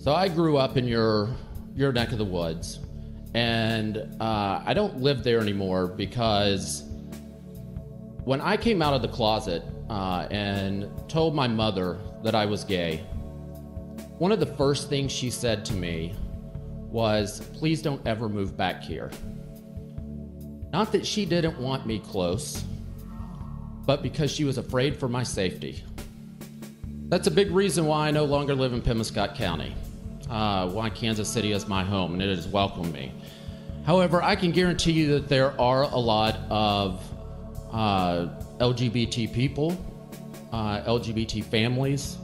So I grew up in your neck of the woods, and I don't live there anymore because when I came out of the closet and told my mother that I was gay, one of the first things she said to me was, "Please don't ever move back here." Not that she didn't want me close, but because she was afraid for my safety. That's a big reason why I no longer live in Pemiscot County, why Kansas City is my home, and it has welcomed me. However, I can guarantee you that there are a lot of LGBT people, LGBT families,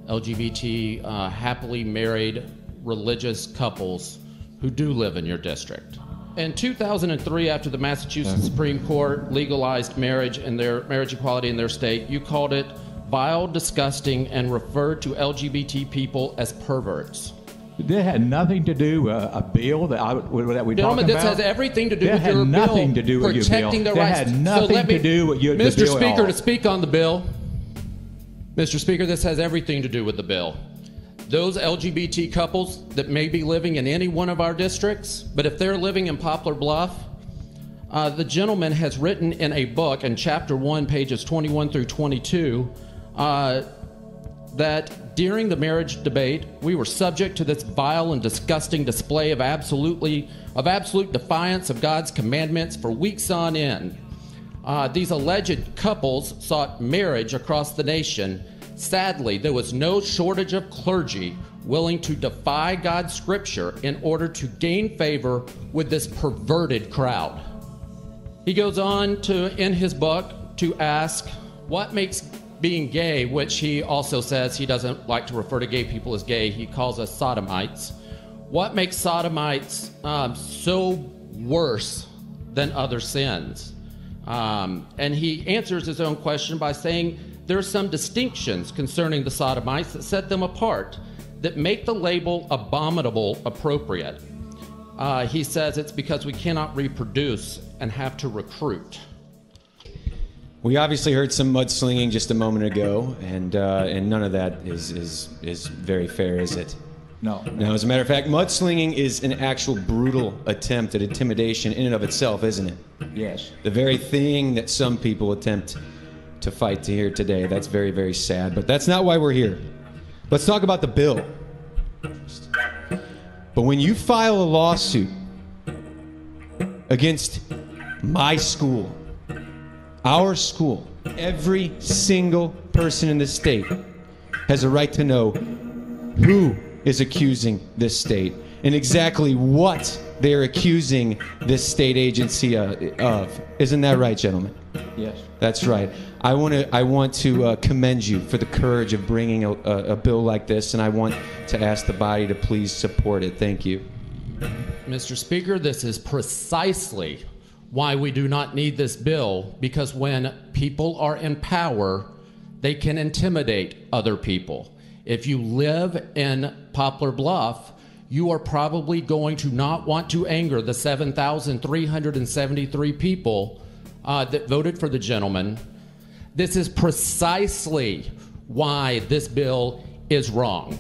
LGBT happily married religious couples who do live in your district. In 2003, after the Massachusetts Supreme Court legalized marriage and their marriage equality in their state, you called it vile, disgusting, and referred to LGBT people as perverts. That had nothing to do with a bill that we talking about. Gentlemen, this has everything to do with your bill. That had nothing to do with your bill. Protecting the rights. That had nothing to do with your bill. Mr. Speaker, to speak on the bill. Mr. Speaker, this has everything to do with the bill. Those LGBT couples that may be living in any one of our districts, but if they're living in Poplar Bluff, the gentleman has written in a book in chapter 1, pages 21 through 22, that during the marriage debate, we were subject to this vile and disgusting display of absolute defiance of God's commandments for weeks on end. These alleged couples sought marriage across the nation. Sadly, there was no shortage of clergy willing to defy God's scripture in order to gain favor with this perverted crowd. He goes on to, in his book, to ask what makes being gay, which he also says he doesn't like to refer to gay people as gay, he calls us sodomites. What makes sodomites so worse than other sins? And he answers his own question by saying there are some distinctions concerning the sodomites that set them apart, that make the label abominable appropriate. He says it's because we cannot reproduce and have to recruit. We obviously heard some mudslinging just a moment ago, and none of that is very fair, is it? No. No, as a matter of fact, mudslinging is an actual brutal attempt at intimidation in and of itself, isn't it? Yes. The very thing that some people attempt to fight to hear today. That's very, very sad, but that's not why we're here. Let's talk about the bill. But when you file a lawsuit against my school, our school, every single person in the state has a right to know who is accusing this state and exactly what they're accusing this state agency of. Isn't that right, gentlemen? Yes. That's right. I want to commend you for the courage of bringing a bill like this, and I want to ask the body to please support it. Thank you. Mr. Speaker, this is precisely why we do not need this bill, because when people are in power, they can intimidate other people. If you live in Poplar Bluff, you are probably going to not want to anger the 7,373 people that voted for the gentleman. This is precisely why this bill is wrong.